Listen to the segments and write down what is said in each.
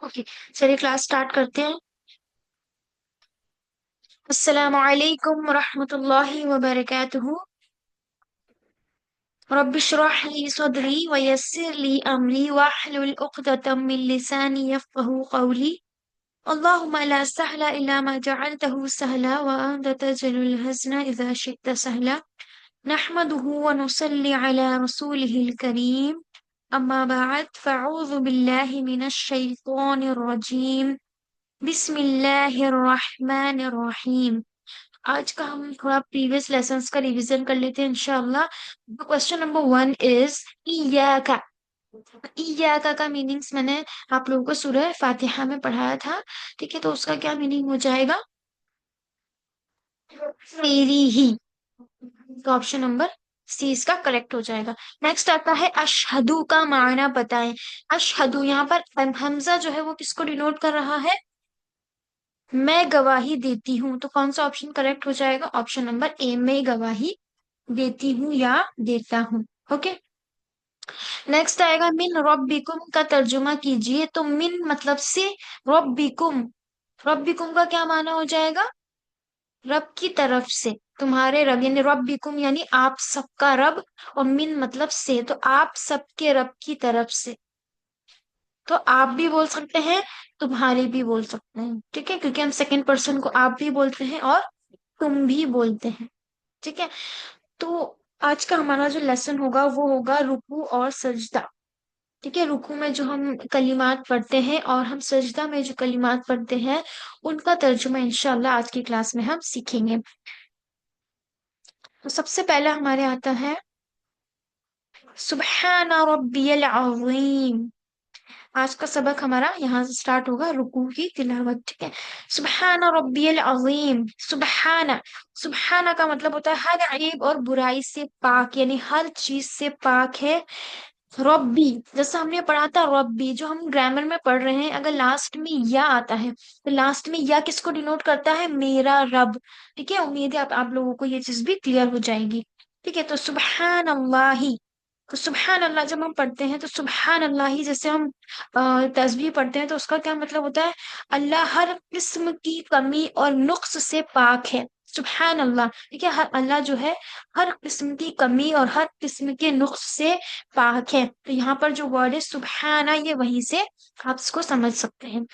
Okay, चलिए class start करते हैं। अस्सलामु अलैकुम रहमतुल्लाहि व बरकातुहू। रब्बि इश्रह ली सदरी व यस्सिर ली अमरी वहलुल उक़दतम मिन लिसानी यफ़क़हू क़ौली। अल्लाहुम्मा ला सहला इल्ला मा जअलतहु सहला व अंत तजअलुल हज़्न इज़ा शि'ता सहला। नहमदुहु व नुसल्ली अला रसूलिहिल करीम। अम्मा बअद फ़अऊज़ु बिल्लाहि मिनश शैतानिर रजीम। बिस्मिल्लाहिर्रहमानिर्रहीम। आज का हम थोड़ा प्रीवियस लेसन्स का रिवीजन कर लेते हैं इंशाल्लाह। क्वेश्चन नंबर 1 इज इय्याका। इय्याका का मीनिंग्स मैंने आप लोगों को सूरह फातिहा में पढ़ाया था। ठीक है, तो उसका क्या मीनिंग हो जाएगा? मेरी ही। तो ऑप्शन नंबर सी इसका करेक्ट हो जाएगा। नेक्स्ट आता है अशहदु का मायना बताएं। अशहदु यहाँ पर हमजा जो है वो किसको डिनोट कर रहा है? मैं गवाही देती हूँ। तो कौन सा ऑप्शन करेक्ट हो जाएगा? ऑप्शन नंबर ए, मैं गवाही देती हूँ या देता हूँ। ओके, नेक्स्ट आएगा मिन रब्बिकुम का तर्जुमा कीजिए। तो मिन मतलब से, रब्बिकुम, रब्बिकुम का क्या माना हो जाएगा? रब की तरफ से, तुम्हारे रब यानी रब्बिकुम यानी आप सबका रब। और मिन मतलब से, तो आप सबके रब की तरफ से। तो आप भी बोल सकते हैं, तुम्हारे भी बोल सकते हैं। ठीक है, क्योंकि हम सेकंड पर्सन को आप भी बोलते हैं और तुम भी बोलते हैं। ठीक है, तो आज का हमारा जो लेसन होगा वो होगा रुकू और सजदा। ठीक है, रुकू में जो हम कलिमात पढ़ते हैं और हम सजदा में जो कलिमात पढ़ते हैं उनका तर्जुमा इंशाल्लाह आज की क्लास में हम सीखेंगे। तो सबसे पहला हमारे आता है सुब्हान रब्बियल अज़ीम। आज का सबक हमारा यहाँ से स्टार्ट होगा, रुकू की तिलावत। ठीक है, सुब्हान रब्बियल अज़ीम। सुब्हाना, सुब्हाना का मतलब होता है हर ऐब और बुराई से पाक, यानी हर चीज से पाक है। रब्बी, जैसा हमने पढ़ा था रब्बी, जो हम ग्रामर में पढ़ रहे हैं, अगर लास्ट में या आता है तो लास्ट में या किसको डिनोट करता है? मेरा रब। ठीक है, उम्मीद है आप लोगों को ये चीज भी क्लियर हो जाएगी। ठीक है, तो सुबहान अल्लाही। तो सुबहान अल्लाह जब हम पढ़ते हैं तो सुबहान अल्लाह ही, जैसे हम तस्बीह पढ़ते हैं तो उसका क्या मतलब होता है? अल्लाह हर किस्म की कमी और नुक्स से पाक है। सुबहान अल्लाह। ठीक है, हर अल्लाह जो है हर किस्म की कमी और हर किस्म के नुक्स से पाक है। तो यहाँ पर जो वर्ड है सुबहाना, ये वहीं से आप इसको समझ सकते हैं।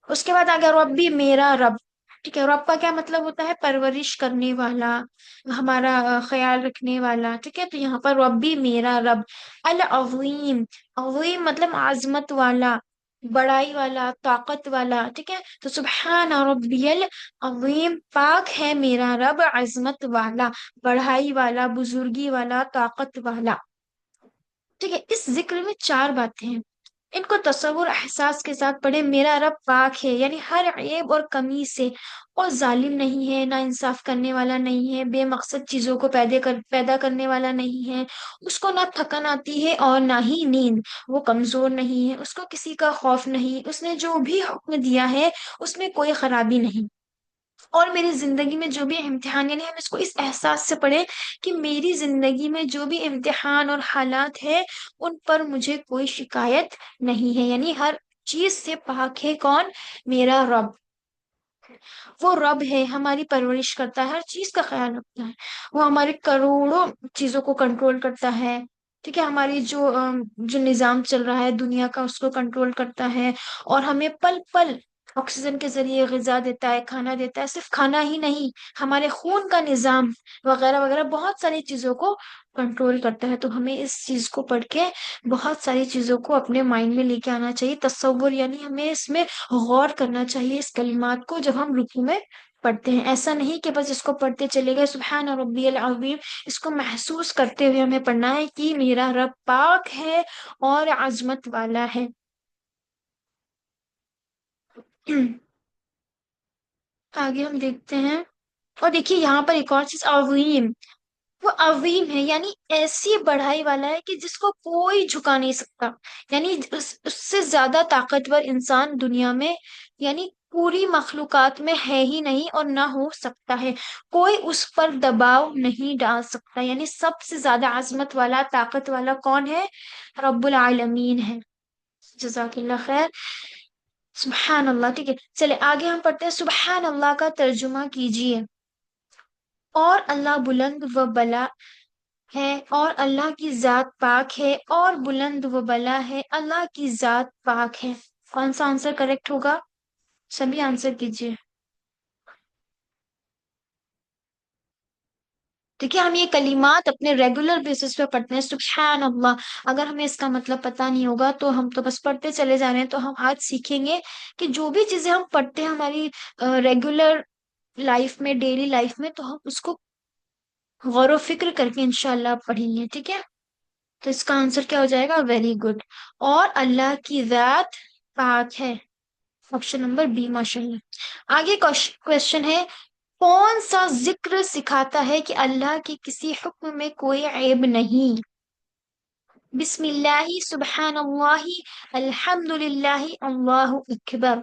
उसके बाद आ गया रब्बी, मेरा रब। ठीक है, रब का क्या मतलब होता है? परवरिश करने वाला, हमारा ख्याल रखने वाला। ठीक है, तो यहाँ पर रब्बी मेरा रब। अल अज़ीम, अज़ीम मतलब आजमत वाला, बड़ाई वाला, ताकत वाला। ठीक है, तो सुबहान रब्बियल अज़ीम, पाक है मेरा रब अजमत वाला, बढ़ाई वाला, बुजुर्गी वाला, ताकत वाला। ठीक है, इस जिक्र में चार बातें हैं, इनको तसव्वुर एहसास के साथ पढ़े। मेरा रब पाक है यानी हर ऐब और कमी से, और जालिम नहीं है, ना इंसाफ करने वाला नहीं है, बेमकसद चीजों को पैदा करने वाला नहीं है। उसको ना थकन आती है और ना ही नींद। वो कमजोर नहीं है, उसको किसी का खौफ नहीं, उसने जो भी हुक्म दिया है उसमें कोई खराबी नहीं। और मेरी जिंदगी में जो भी इम्तिहान, यानी हम इसको इस एहसास से पढ़े कि मेरी जिंदगी में जो भी इम्तिहान और हालात है उन पर मुझे कोई शिकायत नहीं है। यानी हर चीज से पाक है कौन? मेरा रब। वो रब है, हमारी परवरिश करता है, हर चीज का ख्याल रखता है। वो हमारे करोड़ों चीजों को कंट्रोल करता है। ठीक है, हमारी जो निजाम चल रहा है दुनिया का उसको कंट्रोल करता है। और हमें पल पल ऑक्सीजन के जरिए ग़िज़ा देता है, खाना देता है। सिर्फ खाना ही नहीं, हमारे खून का निजाम वगैरह वगैरह बहुत सारी चीजों को कंट्रोल करता है। तो हमें इस चीज को पढ़ के बहुत सारी चीजों को अपने माइंड में लेके आना चाहिए। तसव्वुर यानी हमें इसमें गौर करना चाहिए इस कलिमात को जब हम रुकू में पढ़ते हैं। ऐसा नहीं कि बस इसको पढ़ते चले गए सुबहान रब्बियल अज़ीम। इसको महसूस करते हुए हमें पढ़ना है कि मेरा रब पाक है और अजमत वाला है। आगे हम देखते हैं। और देखिए यहाँ पर एक और चीज, अज़ीम। वो अजीम है यानी ऐसी बढ़ाई वाला है कि जिसको कोई झुका नहीं सकता। यानी उससे ज्यादा ताकतवर इंसान दुनिया में, यानी पूरी मखलूकात में है ही नहीं और ना हो सकता है। कोई उस पर दबाव नहीं डाल सकता। यानी सबसे ज्यादा आजमत वाला, ताकत वाला कौन है? रब्बुल आलमीन है। जजाकिल्लाह खैर। सुबहान अल्लाह। ठीक है, चले आगे हम पढ़ते हैं। सुबहान अल्लाह का तर्जुमा कीजिए। और अल्लाह बुलंद व बला है, और अल्लाह की जात पाक है, और बुलंद व बला है, अल्लाह की जात पाक है। कौन सा आंसर करेक्ट होगा? सभी आंसर कीजिए। देखिए, हम ये कलिमात अपने रेगुलर बेसिस पे पढ़ते हैं, सुबहान अल्लाह। अगर हमें इसका मतलब पता नहीं होगा तो हम तो बस पढ़ते चले जा रहे हैं। तो हम आज सीखेंगे कि जो भी चीजें हम पढ़ते हैं हमारी रेगुलर लाइफ में, डेली लाइफ में, तो हम उसको गौर व फिक्र करके इंशाल्लाह पढ़ेंगे। ठीक है, तो इसका आंसर क्या हो जाएगा? Very good. और अल्लाह की जात पाक है, ऑप्शन नंबर बी, माशाल्लाह। आगे क्वेश्चन है, कौन सा जिक्र सिखाता है कि अल्लाह के किसी हुक्म में कोई ऐब नहीं? बिस्मिल्लाही, सुबहानल्लाही, अल्हम्दुलिल्लाही, अल्लाहु अकबर।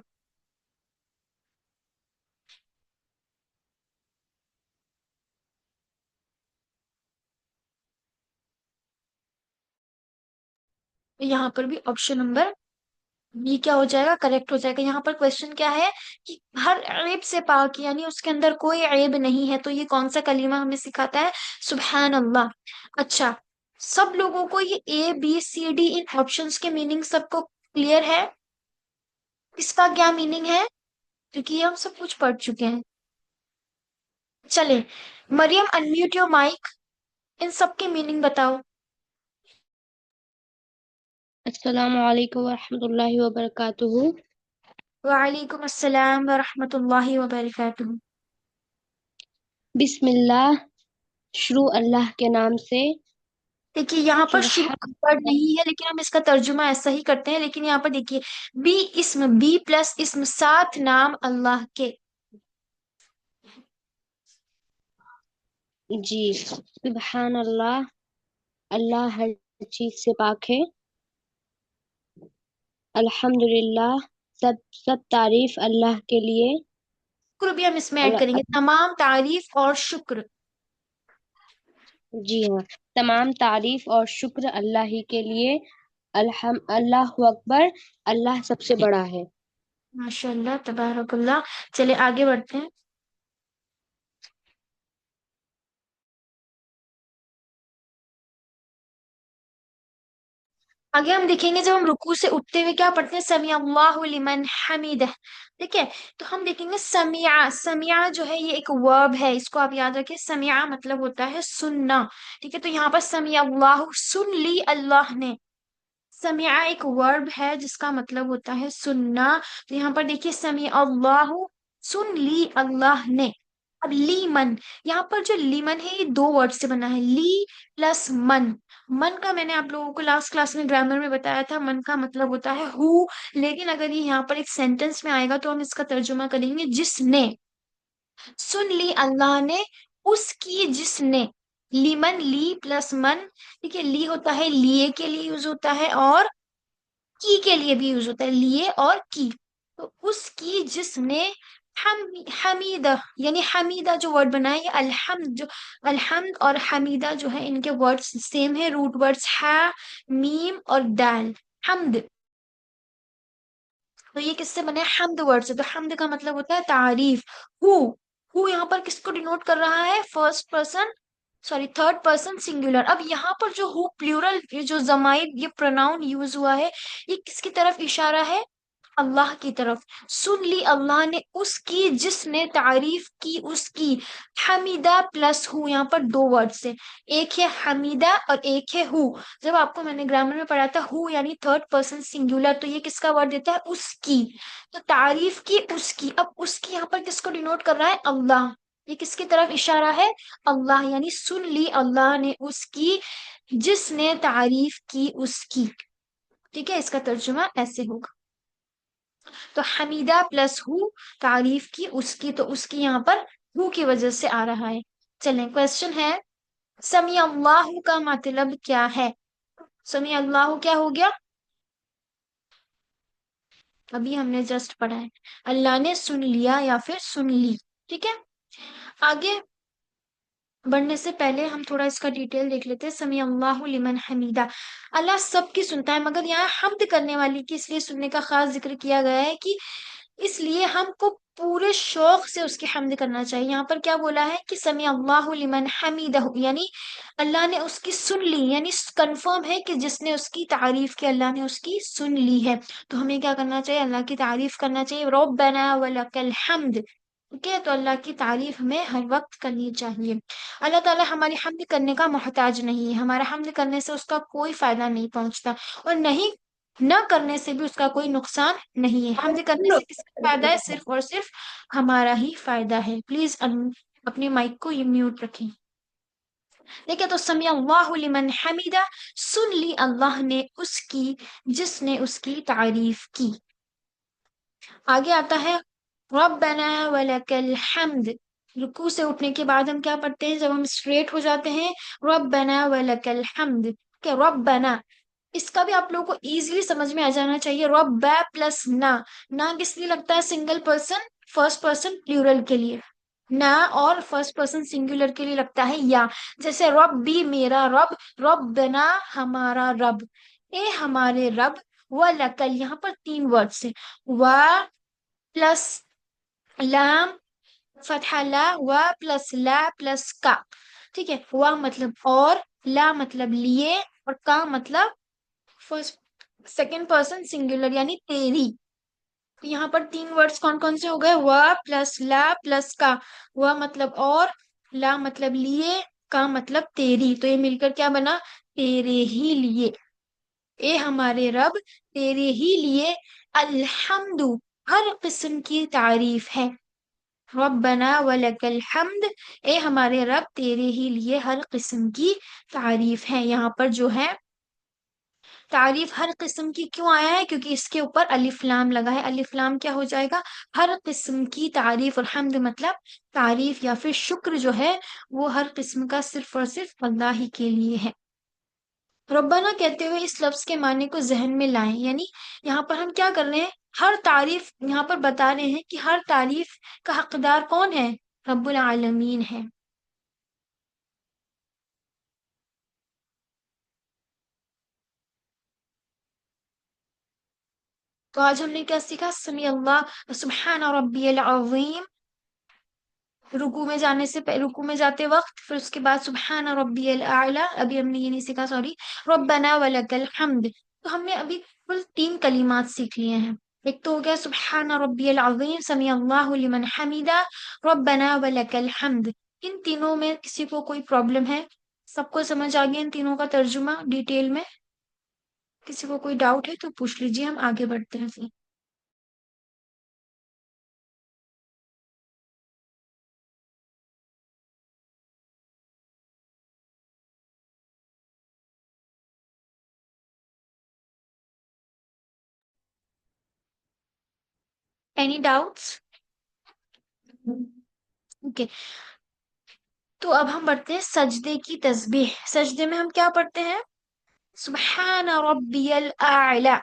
यहाँ पर भी ऑप्शन नंबर बी क्या हो जाएगा? करेक्ट हो जाएगा। यहाँ पर क्वेश्चन क्या है कि हर ऐब से पाक, यानी उसके अंदर कोई ऐब नहीं है। तो ये कौन सा कलीमा हमें सिखाता है? सुबहान अल्लाह। अच्छा, सब लोगों को ये A B C D in options के मीनिंग सबको क्लियर है? इसका क्या मीनिंग है? क्योंकि ये हम सब कुछ पढ़ चुके हैं। चले, मरियम अनम्यूट योर माइक, इन सब के मीनिंग बताओ। अस्सलामु अलैकुम वरहमतुल्लाहि वबरकातुहू। वालेकुम अस्सलाम व रहमतुल्लाहि व बरकातुहू। बिस्मिल्लाह, शुरू अल्लाह के नाम से। देखिए, यहाँ पर शुरू सुबह। का वर्ड नहीं है, लेकिन हम इसका तर्जुमा ऐसा ही करते हैं। लेकिन यहाँ पर देखिए, बी इस्म, बी प्लस इस्म, साथ नाम अल्लाह के। जी, सुबहान अल्लाह, अल्लाह हर चीज से पाक है। अल्हम्दुलिल्लाह, सब सब तारीफ अल्लाह के लिए। शुक्र भी हम इसमें ऐड अल- करेंगे, तमाम तारीफ और शुक्र। जी हाँ, तमाम तारीफ और शुक्र अल्लाह ही के लिए। अल्लाहु अकबर, अल्लाह सबसे बड़ा है। माशाल्लाह, तबारकल्लाह। चले आगे बढ़ते हैं। आगे हम देखेंगे, जब हम रुकू से उठते हुए क्या पढ़ते हैं? समी अल्लाहु लिमन हमीदह। ठीक है, तो हम देखेंगे समिया। समिया जो है ये एक वर्ब है, इसको आप याद रखिए। समिया मतलब होता है सुनना। ठीक है, तो यहाँ पर समी अल्लाहु, सुन ली अल्लाह ने। समिया एक वर्ब है जिसका मतलब होता है सुनना। तो यहाँ पर देखिए, समी अल्लाहु, सुन ली अल्लाह ने। अब ली मन, यहाँ पर जो लीमन है ये दो वर्ड से बना है, ली प्लस मन। मन का मैंने आप लोगों को लास्ट क्लास में ग्रामर में बताया था, मन का मतलब होता है हु। लेकिन अगर ये यहाँ पर एक सेंटेंस में आएगा तो हम इसका तर्जुमा करेंगे जिसने। सुन ली अल्लाह ने, उसकी जिसने। लीमन, ली प्लस मन। ठीक है, ली होता है लिए के लिए यूज होता है, और की के लिए भी यूज होता है, लिए और की। तो उसकी जिसने, हम हमीदा, यानी हमीदा जो वर्ड बना है ये अल्हम्द, जो अल्हम्द और हमीदा जो है इनके वर्ड्स सेम है, रूट वर्ड्स है, मीम और दाल। हम्द, तो ये किससे बने? हम्द वर्ड से। तो हम्द का मतलब होता है तारीफ। हु, हु यहाँ पर किसको डिनोट कर रहा है? First person, sorry third person singular. अब यहाँ पर जो हु प्लूरल, ये जो जमाइर, ये प्रोनाउन यूज हुआ है, ये किसकी तरफ इशारा है? अल्लाह की तरफ। सुन ली अल्लाह ने, उसकी जिसने तारीफ की, उसकी। हमीदा प्लस हु, यहाँ पर दो वर्ड से, एक है हमीदा और एक है हु। जब आपको मैंने ग्रामर में पढ़ा था हु यानी थर्ड पर्सन सिंगुलर, तो ये किसका वर्ड देता है? उसकी। तो तारीफ की उसकी। अब उसकी यहाँ पर किसको डिनोट कर रहा है? अल्लाह। ये किसकी तरफ इशारा है? अल्लाह, यानी सुन ली अल्लाह ने उसकी, जिसने तारीफ की उसकी। ठीक है, इसका तर्जुमा ऐसे होगा। तो हमीदा प्लस हु, तारीफ की उसकी, तो उसकी यहाँ पर हु की वजह से आ रहा है। चलें, क्वेश्चन है, समी अल्लाहु का मतलब क्या है? समी अल्लाहु क्या हो गया? अभी हमने जस्ट पढ़ा है, अल्लाह ने सुन लिया या फिर सुन ली। ठीक है, आगे बढ़ने से पहले हम थोड़ा इसका डिटेल देख लेते हैं। समी अल्लाहु लिमन हमीदा, अल्लाह सबकी सुनता है, मगर यहाँ हम्द करने वाली की इसलिए सुनने का खास जिक्र किया गया है कि इसलिए हमको पूरे शौक से उसकी हम्द करना चाहिए। यहाँ पर क्या बोला है कि समी अल्लाहु लिमन हमीदहु, यानी अल्लाह ने उसकी सुन ली, यानी कंफर्म है कि जिसने उसकी तारीफ की अल्लाह ने उसकी सुन ली है। तो हमें क्या करना चाहिए, अल्लाह की तारीफ करना चाहिए। रब्बना वलकल हम्द, ठीक है, तो अल्लाह की तारीफ हमें हर वक्त करनी चाहिए। अल्लाह ताला हमारी हम्द करने का मोहताज नहीं है, हमारा हम्द करने से उसका कोई फायदा नहीं पहुंचता, और नहीं न करने से भी उसका कोई नुकसान नहीं है। हम्द करने से किसका फायदा है, सिर्फ और सिर्फ हमारा ही फायदा है। प्लीज अपने माइक को ये म्यूट रखें। देखिए, तो समी अल्लाहु लिमन हमीदा, सुन ली अल्लाह ने उसकी जिसने उसकी तारीफ की। आगे आता है रब्बना वलकल हम्द। रुकू से उठने के बाद हम क्या पढ़ते हैं, जब हम स्ट्रेट हो जाते हैं, रब्बना वलकल हम्द, क्या रब्बना, इसका भी आप लोगों को इजीली समझ में आ जाना चाहिए। रब्बा प्लस ना किस लिए लगता है, single person first person plural के लिए, ना और फर्स्ट पर्सन सिंगुलर के लिए लगता है या। जैसे रब्बी मेरा रब, रब्बना हमारा रब, ए हमारे रब, व लकल, यहाँ पर तीन वर्ड्स है, व प्लस लाम फतहा ला, व प्लस ला प्लस का, ठीक है। व मतलब और, ला मतलब लिए, और का मतलब फर्स्ट सेकंड पर्सन सिंगुलर यानी तेरी। तो यहाँ पर तीन वर्ड्स कौन कौन से हो गए, व प्लस ला प्लस का। व मतलब और, ला मतलब लिए, का मतलब तेरी, तो ये मिलकर क्या बना, तेरे ही लिए, ए हमारे रब तेरे ही लिए, अल्हम्दु, हर किस्म की तारीफ है। रब्बना वलकल हम्द, ए हमारे रब तेरे ही लिए हर किस्म की तारीफ है। यहाँ पर जो है तारीफ हर किस्म की क्यों आया है, क्योंकि इसके ऊपर अलिफ लाम लगा है। अलिफ लाम क्या हो जाएगा, हर किस्म की तारीफ, और हम्द मतलब तारीफ या फिर शुक्र जो है वो हर किस्म का सिर्फ और सिर्फ अल्लाह ही के लिए है। रब्बाना कहते हुए इस लफ्ज के माने को जहन में लाएं, यानी यहाँ पर हम क्या कर रहे हैं, हर तारीफ यहाँ पर बता रहे हैं कि हर तारीफ का हकदार कौन है, रब्बुल आलमीन है। तो आज हमने क्या सीखा, समी अल्लाह सुब्हान रब्बियल अज़ीम, रुकू में जाने से रुकू में जाते वक्त, फिर उसके बाद सुब्हान रब्बियल आला, अभी हमने ये नहीं सीखा, सॉरी, रब्बना वलकल हम्द। तो हमने अभी कुल तीन कलिमात सीख लिए हैं। एक तो हो गया सुब्हान रब्बियल अज़ीम, समी अल्लाहु लिमन हमीदा, रब्बना वलकल हम्द। इन तीनों में किसी को कोई प्रॉब्लम है, सबको समझ आ गया इन तीनों का तर्जुमा डिटेल में, किसी को कोई डाउट है तो पूछ लीजिए, हम आगे बढ़ते हैं फिर। Any doubts? ओके, तो अब हम पढ़ते हैं सजदे की तस्बीह। सजदे में हम क्या पढ़ते हैं, सुबहान रब्बियल आला,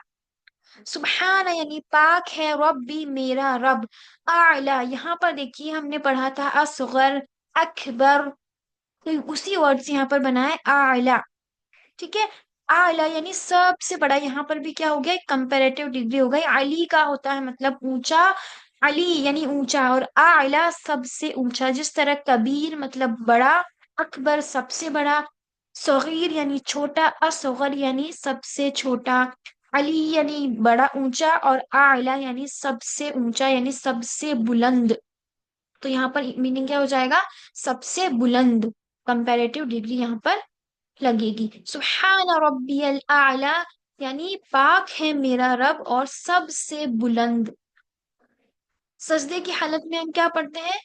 सुबहान यानी पाक है, रब्बी मेरा रब, आला यहाँ पर देखिए हमने पढ़ा था असगर अकबर, तो उसी वर्ड से यहाँ पर बना है आला, ठीक है। आला यानी सबसे बड़ा, यहाँ पर भी क्या हो गया, कंपैरेटिव डिग्री हो गई। अली का होता है मतलब ऊंचा, अली यानी ऊंचा, और आला सबसे ऊंचा। जिस तरह कबीर मतलब बड़ा, अकबर सबसे बड़ा, सगीर यानी छोटा, असगर यानी सबसे छोटा, अली यानी बड़ा ऊंचा, और आला यानी सबसे ऊंचा यानी सबसे बुलंद। तो यहाँ पर मीनिंग क्या हो जाएगा, सबसे बुलंद, कंपैरेटिव डिग्री यहाँ पर लगेगी। सुब्हान रब्बियल आला यानी पाक है मेरा रब और सबसे बुलंद। सजदे की हालत में हम क्या पढ़ते हैं,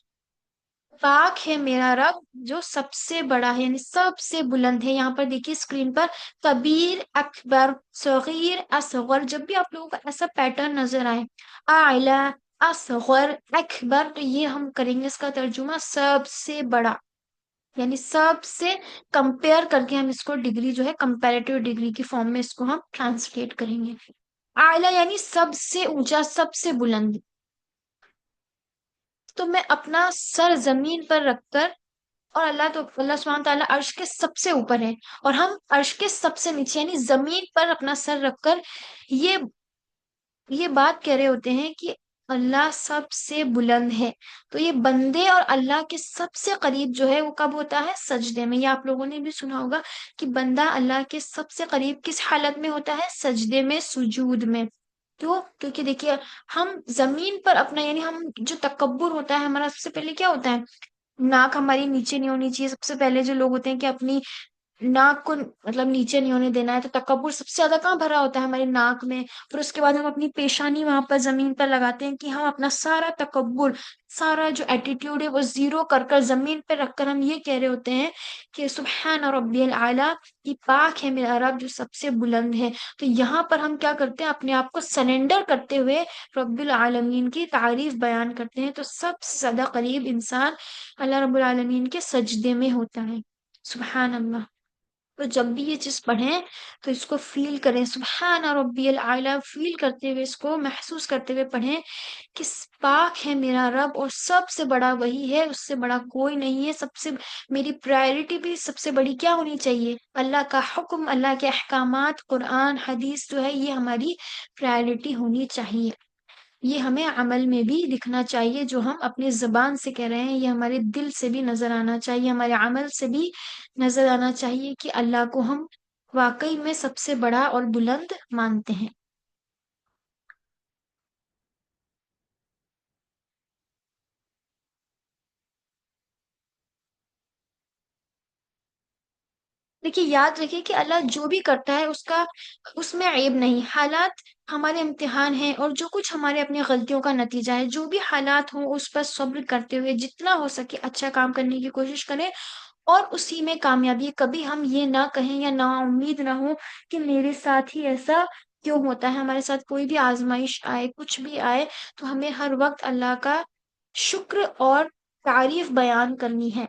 पाक है मेरा रब जो सबसे बड़ा है यानी सबसे बुलंद है। यहाँ पर देखिए स्क्रीन पर कबीर अकबर सगीर असगर, जब भी आप लोगों को ऐसा पैटर्न नजर आए, आला असगर अकबर, तो ये हम करेंगे इसका तर्जुमा सबसे बड़ा, यानी सबसे कंपेयर करके हम इसको डिग्री जो है कंपैरेटिव डिग्री की फॉर्म में इसको हम ट्रांसलेट करेंगे। आला यानी सबसे ऊंचा सबसे बुलंद। तो मैं अपना सर जमीन पर रखकर और अल्लाह सुब्हानहू तआला अर्श के सबसे ऊपर है, और हम अर्श के सबसे नीचे यानी जमीन पर अपना सर रखकर ये ये बात कह रहे होते हैं कि अल्लाह सबसे बुलंद है। तो ये बंदे और अल्लाह के सबसे करीब जो है वो कब होता है? सजदे में। ये आप लोगों ने भी सुना होगा कि बंदा अल्लाह के सबसे करीब किस हालत में होता है? सजदे में, सुजूद में। क्यों? क्योंकि देखिए, हम जमीन पर अपना यानी हम जो तकब्बुर होता है हमारा, सबसे पहले क्या होता है? नाक हमारी नीचे नहीं होनी चाहिए। सबसे पहले जो लोग होते हैं कि अपनी नाक को मतलब नीचे नहीं होने देना है, तो तकब्बुर सबसे ज्यादा कहाँ भरा होता है? हमारी नाक में। फिर उसके बाद हम अपनी पेशानी वहां पर जमीन पर लगाते हैं कि हम अपना सारा तकब्बुर, सारा जो एटीट्यूड है वो जीरो कर कर जमीन पे रखकर हम ये कह रहे होते हैं कि सुब्हान रब्बियल आला, कि पाक है मेरा रब जो सबसे बुलंद है। तो यहाँ पर हम क्या करते हैं? अपने आप को सरेंडर करते हुए रब्बुल आलमीन की तारीफ बयान करते हैं। तो सबसे ज्यादा करीब इंसान अल्लाह रब्बुल आलमीन के सजदे में होता है। सुबहान अल्लाह। तो जब भी ये चीज पढ़ें तो इसको फील करें, सुबहान रब्बियल आला, फील करते हुए, इसको महसूस करते हुए पढ़ें कि पाक है मेरा रब और सबसे बड़ा वही है, उससे बड़ा कोई नहीं है। सबसे मेरी प्रायोरिटी भी सबसे बड़ी क्या होनी चाहिए? अल्लाह का हुक्म, अल्लाह के अहकामात, कुरान हदीस जो है ये हमारी प्रायोरिटी होनी चाहिए। ये हमें अमल में भी दिखना चाहिए। जो हम अपनी जबान से कह रहे हैं ये हमारे दिल से भी नजर आना चाहिए, हमारे अमल से भी नजर आना चाहिए कि अल्लाह को हम वाकई में सबसे बड़ा और बुलंद मानते हैं। देखिए, याद रखिए कि अल्लाह जो भी करता है उसका उसमें ऐब नहीं। हालात हमारे इम्तिहान है, और जो कुछ हमारे अपनी गलतियों का नतीजा है। जो भी हालात हो उस पर सब्र करते हुए जितना हो सके अच्छा काम करने की कोशिश करें, और उसी में कामयाबी है। कभी हम ये ना कहें या ना उम्मीद ना हो कि मेरे साथ ही ऐसा क्यों होता है। हमारे साथ कोई भी आजमाइश आए, कुछ भी आए, तो हमें हर वक्त अल्लाह का शुक्र और तारीफ बयान करनी है।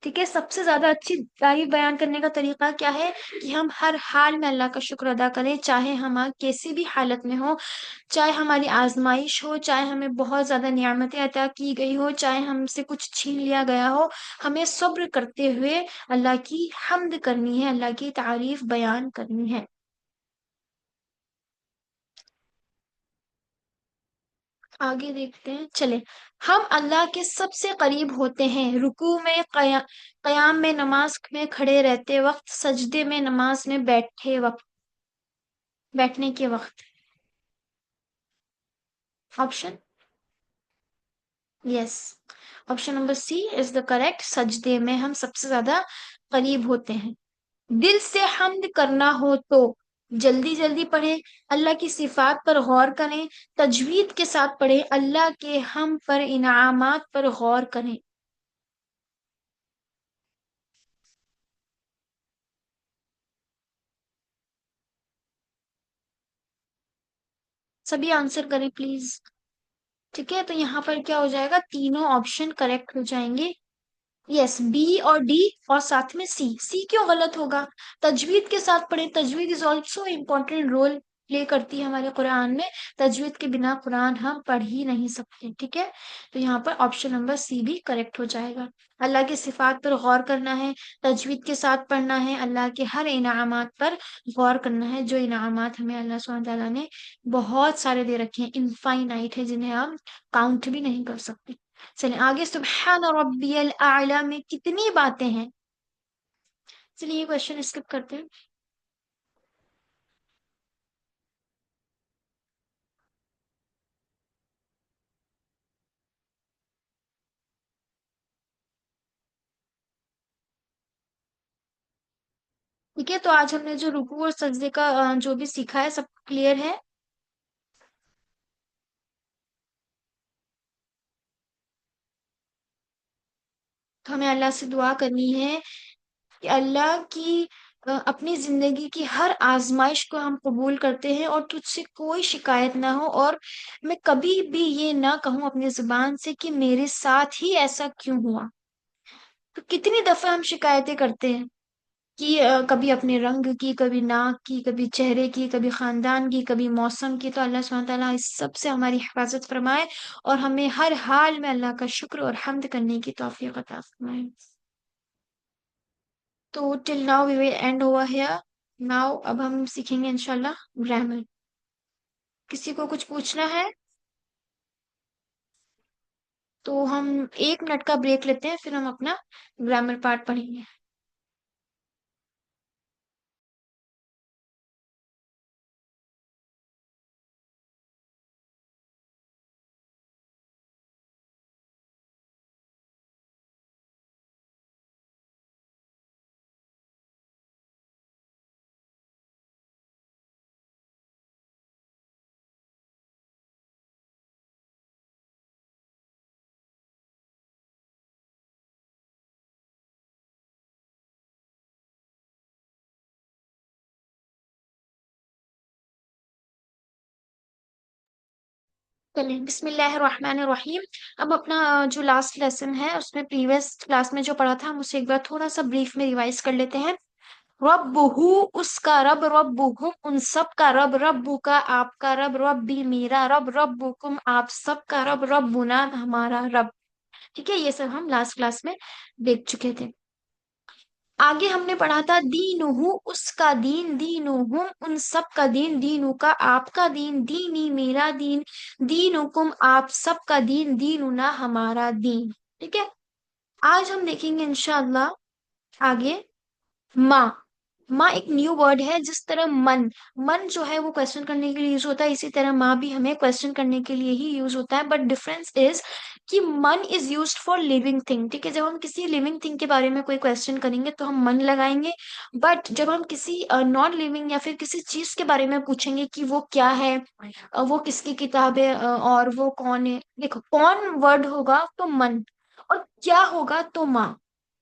ठीक है? सबसे ज्यादा अच्छी तारीफ बयान करने का तरीका क्या है? कि हम हर हाल में अल्लाह का शुक्र अदा करें, चाहे हम कैसी भी हालत में हो, चाहे हमारी आजमाइश हो, चाहे हमें बहुत ज्यादा नियामतें अता की गई हो, चाहे हमसे कुछ छीन लिया गया हो। हमें सब्र करते हुए अल्लाह की हम्द करनी है, अल्लाह की तारीफ बयान करनी है। आगे देखते हैं, चले। हम अल्लाह के सबसे करीब होते हैं रुकू में, कयाम में, नमाज में खड़े रहते वक्त, सजदे में, नमाज में बैठे वक्त, बैठने के वक्त। Option, yes, option number C is the correct. सजदे में हम सबसे ज्यादा करीब होते हैं। दिल से हम्द करना हो तो जल्दी जल्दी पढ़े, अल्लाह की सिफात पर गौर करें, तजवीद के साथ पढ़े, अल्लाह के हम पर इनामात पर गौर करें। सभी आंसर करें प्लीज। ठीक है, तो यहाँ पर क्या हो जाएगा? तीनों ऑप्शन करेक्ट हो जाएंगे। यस, बी और डी, और साथ में सी। सी क्यों गलत होगा? तजवीद के साथ पढ़े, तजवीद is also important role play करती है हमारे कुरान में। तजवीद के बिना कुरान हम पढ़ ही नहीं सकते। ठीक है, तो यहाँ पर ऑप्शन नंबर सी भी करेक्ट हो जाएगा। अल्लाह की सिफात पर गौर करना है, तजवीद के साथ पढ़ना है, अल्लाह के हर इनामात पर गौर करना है। जो इनामात हमें अल्लाह सुब्हानहू तआला ने बहुत सारे दे रखे हैं, इनफाइनाइट है, जिन्हें हम काउंट भी नहीं कर सकते। चलिए आगे, सुबहान रब्बियल आला में कितनी बातें हैं? चलिए ये क्वेश्चन स्किप करते हैं। ठीक है, तो आज हमने जो रुकू और सजदे का जो भी सीखा है सब क्लियर है। तो हमें अल्लाह से दुआ करनी है कि अल्लाह की अपनी जिंदगी की हर आजमाइश को हम कबूल करते हैं और तुझसे कोई शिकायत ना हो, और मैं कभी भी ये ना कहूं अपनी जुबान से कि मेरे साथ ही ऐसा क्यों हुआ। तो कितनी दफा हम शिकायतें करते हैं कि कभी अपने रंग की, कभी नाक की, कभी चेहरे की, कभी खानदान की, कभी मौसम की। तो अल्लाह सुब्हानहू तआला इस सब से हमारी हिफाजत फरमाए और हमें हर हाल में अल्लाह का शुक्र और हम्द करने की तौफीक अता फरमाए। तो till now we will end over here. Now अब हम सीखेंगे इंशाल्लाह ग्रामर। किसी को कुछ पूछना है तो हम 1 मिनट का ब्रेक लेते हैं, फिर हम अपना ग्रामर पार्ट पढ़ेंगे। चलिए बिस्मिल्लाहिर्रहमानिर्रहीम। अब अपना जो लास्ट लेसन है उसमें प्रीवियस क्लास में जो पढ़ा था हम उसे एक बार थोड़ा सा ब्रीफ में रिवाइज कर लेते हैं। रब्बुहु उसका रब, रब्बुहुम उन सब का रब, रब्बु का आपका रब, रब्बी मेरा रब, रब्बुकुम आप सब का रब, रब्बुना हमारा रब। ठीक है, ये सब हम लास्ट क्लास में देख चुके थे। आगे हमने पढ़ा था दीनुहु उसका दीन, दीनुहुम उन सब का दीन, दीनु का आपका दीन, दीनी मेरा दीन, दीनुकुम आप सब का दीन, दीनुना हमारा दीन। ठीक है, आज हम देखेंगे इंशाअल्लाह आगे माँ। माँ एक न्यू वर्ड है। जिस तरह मन, मन जो है वो क्वेश्चन करने के लिए यूज होता है, इसी तरह माँ भी हमें क्वेश्चन करने के लिए ही यूज होता है। बट डिफरेंस इज कि मन is used for living thing. ठीक है, जब हम किसी लिविंग थिंग के बारे में कोई क्वेश्चन करेंगे तो हम मन लगाएंगे। बट जब हम किसी नॉन लिविंग या फिर किसी चीज के बारे में पूछेंगे कि वो क्या है, वो किसकी किताब है, और वो कौन है, देखो कौन वर्ड होगा तो मन, और क्या होगा तो माँ।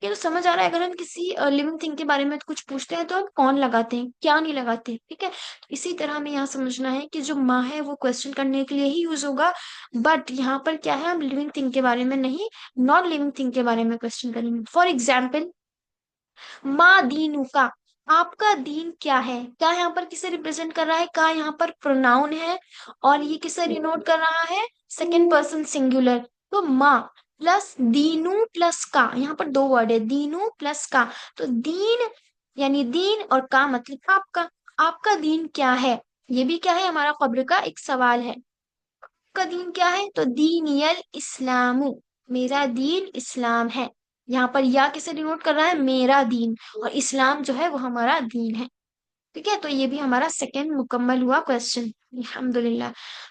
ये तो समझ आ रहा है। अगर हम किसी लिविंग थिंग के बारे में कुछ पूछते हैं तो हम कौन लगाते हैं, क्या नहीं लगाते। ठीक है, तो इसी तरह हमें यहाँ समझना है कि जो माँ है वो क्वेश्चन करने के लिए ही यूज होगा। बट यहाँ पर क्या है, हम लिविंग थिंग के बारे में नहीं, नॉन लिविंग थिंग के बारे में क्वेश्चन करेंगे। फॉर एग्जाम्पल, माँ दीनू का आपका दीन क्या है, क्या यहाँ पर किसे रिप्रेजेंट कर रहा है, का यहाँ पर प्रोनाउन है, और ये किसे डिनोट कर रहा है, सेकेंड पर्सन सिंगुलर। तो माँ प्लस दीनू प्लस का, यहाँ पर दो वर्ड है, दीनू प्लस का। तो दीन यानी दीन, और का मतलब आपका। आपका दीन क्या है, ये भी क्या है, हमारा कब्र का एक सवाल है। का दीन क्या है, तो दीनियल इस्लामु मेरा दीन इस्लाम है। यहाँ पर या किसे डिनोट कर रहा है, मेरा दीन, और इस्लाम जो है वो हमारा दीन है। ठीक है, तो ये भी हमारा सेकंड मुकम्मल हुआ क्वेश्चन। अल्हम्दुलिल्लाह।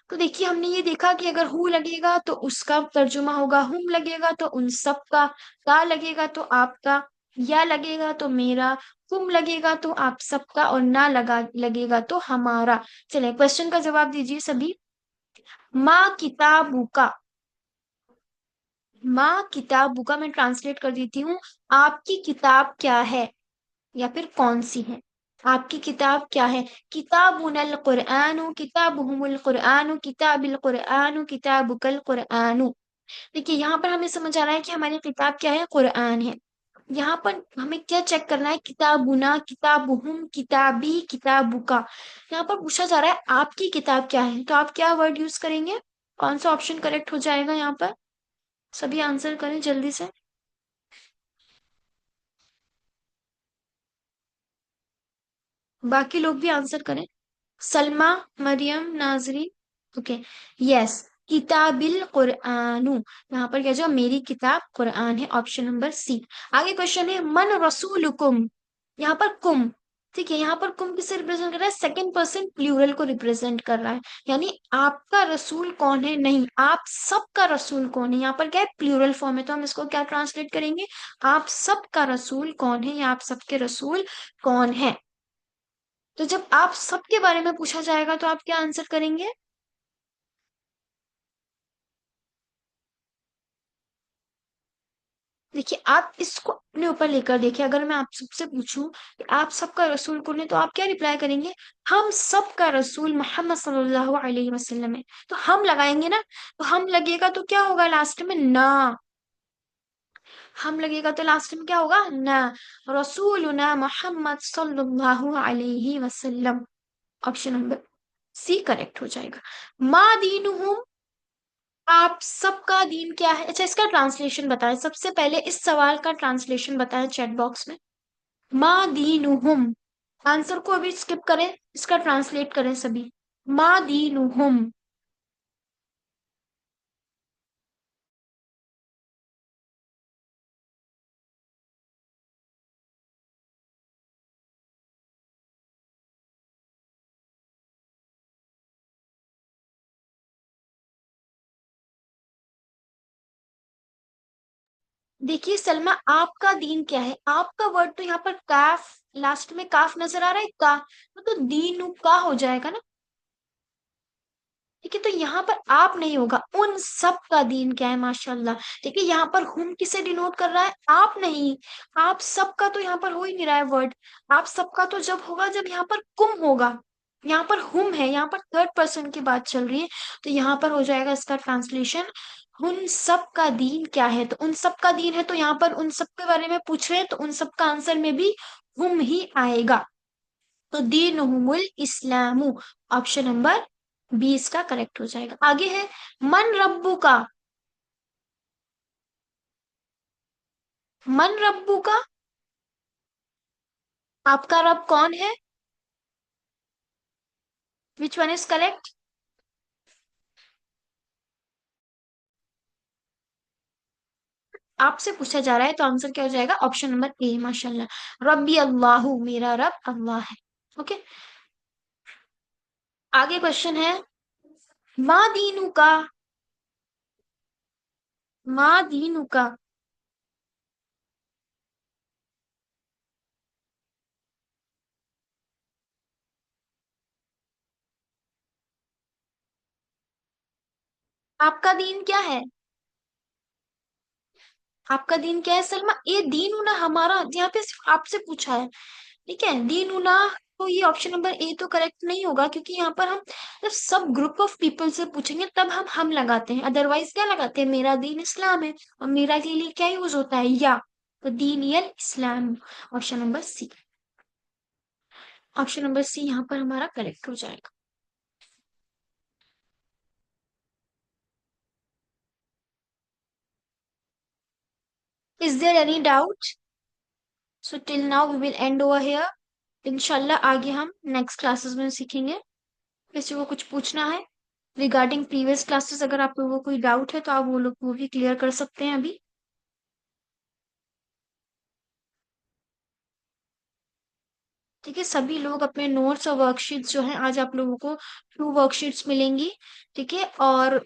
तो देखिए हमने ये देखा कि अगर हु लगेगा तो उसका तर्जुमा होगा, हुम लगेगा तो उन सब का लगेगा तो आपका, या लगेगा तो मेरा, तुम लगेगा तो आप सबका, और ना लगेगा तो हमारा। चलिए क्वेश्चन का जवाब दीजिए सभी। माँ किताबु का, माँ किताबु का मैं ट्रांसलेट कर देती हूँ, आपकी किताब क्या है या फिर कौन सी है। आपकी किताब क्या है, किताबुनल कुरआनु किताबुहुमुल कुरआनु किताबिल कुरआनु किताबुकल कुरआनु। देखिए यहाँ पर हमें समझ आ रहा है कि हमारी किताब क्या है, कुरआन है। यहाँ पर हमें क्या चेक करना है, किताबुना किताबुहुम किताबी किताबुका। यहाँ पर पूछा जा रहा है आपकी किताब क्या है, तो आप क्या वर्ड यूज करेंगे, कौन सा ऑप्शन करेक्ट हो जाएगा यहाँ पर। सभी आंसर करें जल्दी से, बाकी लोग भी आंसर करें। सलमा, मरियम, नाजरी, ओके, यस, किताबिल कुरआनु। यहाँ पर क्या जो मेरी किताब कुरआन है, ऑप्शन नंबर सी। आगे क्वेश्चन है मन रसूलुकुम। यहाँ पर कुम, ठीक है, यहाँ पर कुम किसे रिप्रेजेंट कर रहा है, सेकंड पर्सन प्लूरल को रिप्रेजेंट कर रहा है। यानी आपका रसूल कौन है, नहीं आप सबका रसूल कौन है। यहाँ पर क्या है, प्लूरल फॉर्म है, तो हम इसको क्या ट्रांसलेट करेंगे, आप सबका रसूल कौन है, या आप सबके रसूल कौन है। तो जब आप सबके बारे में पूछा जाएगा तो आप क्या आंसर करेंगे। देखिए आप इसको अपने ऊपर लेकर देखिए, अगर मैं आप सबसे पूछूं कि आप सबका रसूल कौन है तो आप क्या रिप्लाई करेंगे, हम सबका रसूल मोहम्मद सल्लल्लाहु अलैहि वसल्लम है। तो हम लगाएंगे ना, तो हम लगेगा तो क्या होगा लास्ट में, ना। हम लगेगा तो लास्ट में क्या होगा, ना। रसूलुना मोहम्मद सल्लल्लाहु अलैहि वसल्लम, ऑप्शन नंबर सी करेक्ट हो जाएगा। मा दीनुहुम आप सबका दीन क्या है। अच्छा इसका ट्रांसलेशन बताएं, सबसे पहले इस सवाल का ट्रांसलेशन बताएं चैट बॉक्स में। मा दीनुहुम, आंसर को अभी स्किप करें, इसका ट्रांसलेट करें सभी। मा दीनुहुम। देखिए सलमा, आपका दीन क्या है? आपका वर्ड तो यहाँ पर काफ, लास्ट में काफ नजर आ रहा है का, तो दीन का हो जाएगा ना। ठीक है, तो यहाँ पर आप नहीं होगा, उन सब का दीन क्या है, माशाल्लाह। देखिए यहाँ पर हुम किसे डिनोट कर रहा है? आप नहीं। आप सबका तो यहाँ पर हो ही नहीं रहा है वर्ड। आप सबका तो जब होगा जब यहाँ पर कुम होगा। यहाँ पर हुम है, यहाँ पर थर्ड पर्सन की बात चल रही है। तो यहाँ पर हो जाएगा इसका ट्रांसलेशन, उन सब का दीन क्या है। तो उन सब का दीन है, तो यहाँ पर उन सब के बारे में पूछ रहे हैं, तो उन सब का आंसर में भी हुम ही आएगा। तो दीनुहुमुल इस्लामु, ऑप्शन नंबर 20 का करेक्ट हो जाएगा। आगे है मन रब्बू का। मन रब्बू का, आपका रब कौन है? Which one is correct? आपसे पूछा जा रहा है, तो आंसर क्या हो जाएगा? ऑप्शन नंबर ए, माशाल्लाह। रब्बी अल्लाहु, मेरा रब अल्लाह है। ओके, आगे क्वेश्चन है, मा दीनु का। मा दीनु का, आपका दीन क्या है? आपका दीन क्या है सलमा? ये दीन ना हमारा, यहाँ पे सिर्फ आपसे पूछा है। ठीक है, दीन उना। तो ये ऑप्शन नंबर ए तो करेक्ट नहीं होगा, क्योंकि यहाँ पर हम जब सब ग्रुप ऑफ पीपल से पूछेंगे तब हम लगाते हैं, अदरवाइज क्या लगाते हैं? मेरा दीन इस्लाम है। और मेरा के लिए क्या यूज होता है? या। तो दीन यल इस्लाम, option number C. Option number C यहाँ पर हमारा करेक्ट हो जाएगा। Is there any doubt? So till now we will end over here. इंशाल्लाह आगे हम नेक्स्ट क्लासेस में सीखेंगे। किसी को कुछ पूछना है रिगार्डिंग प्रीवियस क्लासेस, अगर आप लोगों को कोई डाउट है तो आप वो लोग वो भी क्लियर कर सकते हैं अभी। ठीक है, सभी लोग अपने नोट्स और वर्कशीट्स जो हैं, आज आप लोगों को 2 वर्कशीट्स मिलेंगी। ठीक है, और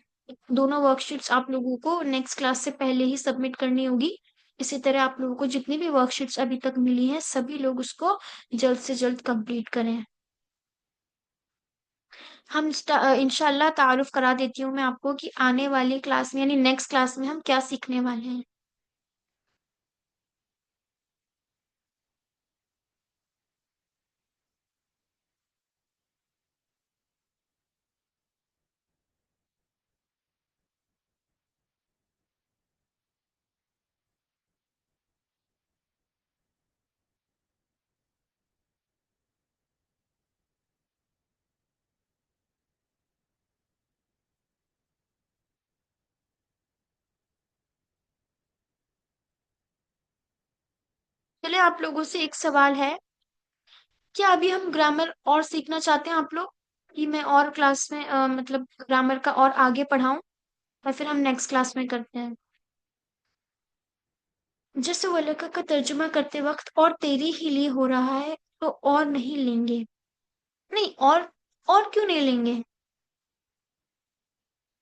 दोनों वर्कशीट्स आप लोगों को नेक्स्ट क्लास से पहले ही सबमिट करनी होगी। इसी तरह आप लोगों को जितनी भी वर्कशीट्स अभी तक मिली हैं, सभी लोग उसको जल्द से जल्द कंप्लीट करें। हम इंशाल्लाह तारुफ करा देती हूँ मैं आपको कि आने वाली क्लास में, यानी नेक्स्ट क्लास में हम क्या सीखने वाले हैं। चलिए, आप लोगों से एक सवाल है, क्या अभी हम ग्रामर और सीखना चाहते हैं आप लोग, कि मैं और क्लास में मतलब ग्रामर का और आगे पढ़ाऊं, या फिर हम नेक्स्ट क्लास में करते हैं? जैसे वो लेखक का तर्जुमा करते वक्त और तेरे ही लिए हो रहा है, तो और नहीं लेंगे। नहीं, और क्यों नहीं लेंगे?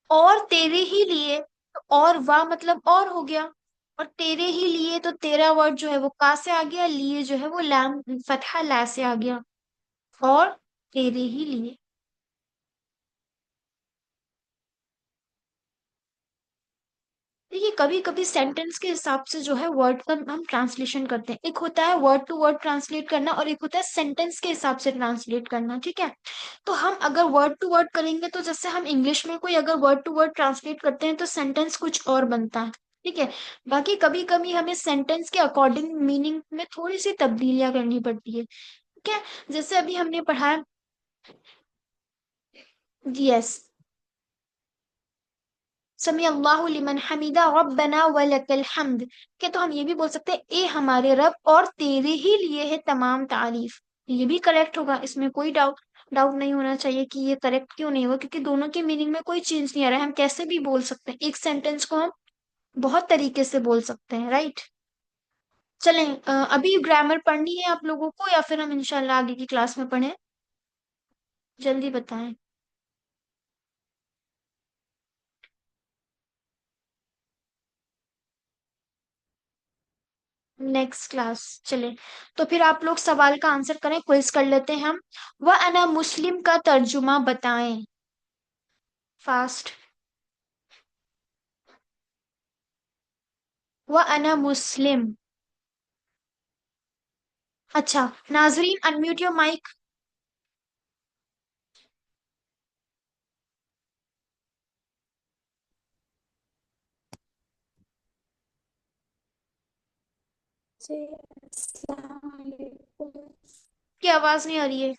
और तेरे ही लिए, तो और वाह मतलब और हो गया। और तेरे ही लिए, तो तेरा वर्ड जो है वो का से आ गया, लिए जो है वो लैम फतहा ला से आ गया। और तेरे ही लिए। देखिए, कभी कभी सेंटेंस के हिसाब से जो है वर्ड का हम ट्रांसलेशन करते हैं। एक होता है वर्ड टू वर्ड ट्रांसलेट करना, और एक होता है सेंटेंस के हिसाब से ट्रांसलेट करना। ठीक है, तो हम अगर वर्ड टू वर्ड करेंगे, तो जैसे हम इंग्लिश में कोई अगर वर्ड टू वर्ड ट्रांसलेट करते हैं तो सेंटेंस कुछ और बनता है। ठीक है, बाकी कभी कभी हमें सेंटेंस के अकॉर्डिंग मीनिंग में थोड़ी सी तब्दीलियां करनी पड़ती है। ठीक है, जैसे अभी हमने पढ़ा है। यस, समी अल्लाहु लिमन हमीदा रब्बना वलकल हम्द। क्या तो हम ये भी बोल सकते हैं, ए हमारे रब और तेरे ही लिए है तमाम तारीफ। ये भी करेक्ट होगा, इसमें कोई डाउट डाउट नहीं होना चाहिए कि ये करेक्ट क्यों नहीं होगा, क्योंकि दोनों के मीनिंग में कोई चेंज नहीं आ रहा है। हम कैसे भी बोल सकते हैं, एक सेंटेंस को हम बहुत तरीके से बोल सकते हैं, राइट। चलें, अभी ग्रामर पढ़नी है आप लोगों को या फिर हम इंशाल्लाह आगे की क्लास में पढ़ें? जल्दी बताएं। Next class. चले, तो फिर आप लोग सवाल का आंसर करें, क्विज कर लेते हैं हम। वह अना मुस्लिम का तर्जुमा बताएं, फास्ट। वह अना मुस्लिम। अच्छा, नाजरीन अनम्यूट योर माइक। जी अस्सलाम वालेकुम। की आवाज नहीं आ रही है।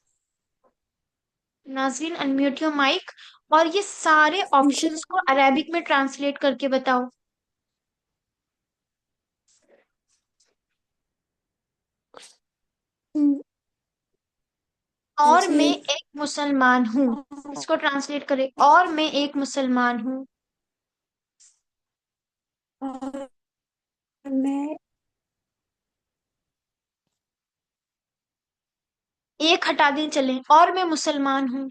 नाजरीन अनम्यूट योर माइक, और ये सारे जी ऑप्शंस को अरेबिक में ट्रांसलेट करके बताओ। और मैं जी एक मुसलमान हूँ, इसको ट्रांसलेट करें, और मैं एक मुसलमान हूँ। और मैं एक हटा दें, चलें, और मैं मुसलमान हूँ।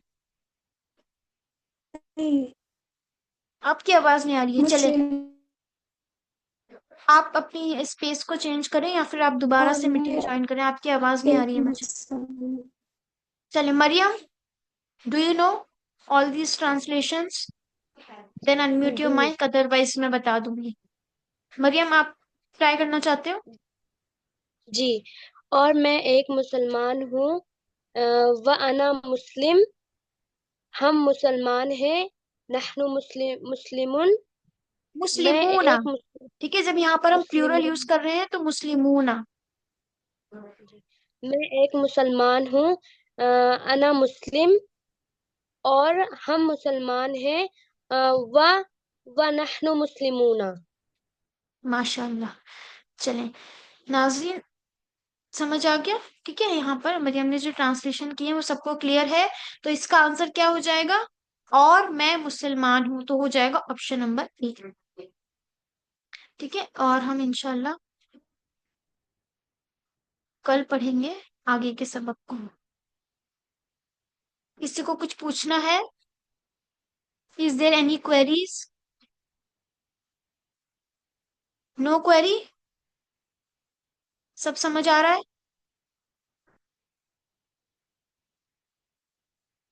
आपकी आवाज नहीं आ रही है, चले। मुस्लिम आप अपनी स्पेस को चेंज करें या फिर आप दोबारा और से मीटिंग मैं ज्वाइन करें, आपकी आवाज नहीं आ एक रही है मुझे। मुसलमान। चले Maryam, do you know all these translations? Then unmute your जी माइक, अदरवाइज मैं बता दूंगी। मरियम, आप ट्राई करना चाहते हो? जी। और मैं एक मुसलमान हूँ। व अना मुस्लिम, हम मुसलमान हैं। नहनु मुस्लिमुन, मैं मुस्लिमूना। एक ठीक है, जब यहाँ पर हम प्लूरल यूज मुस्लिम कर रहे हैं तो मुस्लिमूना। मैं एक मुसलमान हूँ। अना मुस्लिम, और हम मुसलमान हैं। व व नहनु मुस्लिमूना। माशाल्लाह। चलें नाज़रीन, समझ आ गया? ठीक है, यहाँ पर मरियम ने जो ट्रांसलेशन की है वो सबको क्लियर है। तो इसका आंसर क्या हो जाएगा? और मैं मुसलमान हूं, तो हो जाएगा ऑप्शन नंबर ए। ठीक है, और हम इंशाल्लाह कल पढ़ेंगे आगे के सबक को। किसी को कुछ पूछना है? Is there any queries? No query? सब समझ आ रहा है?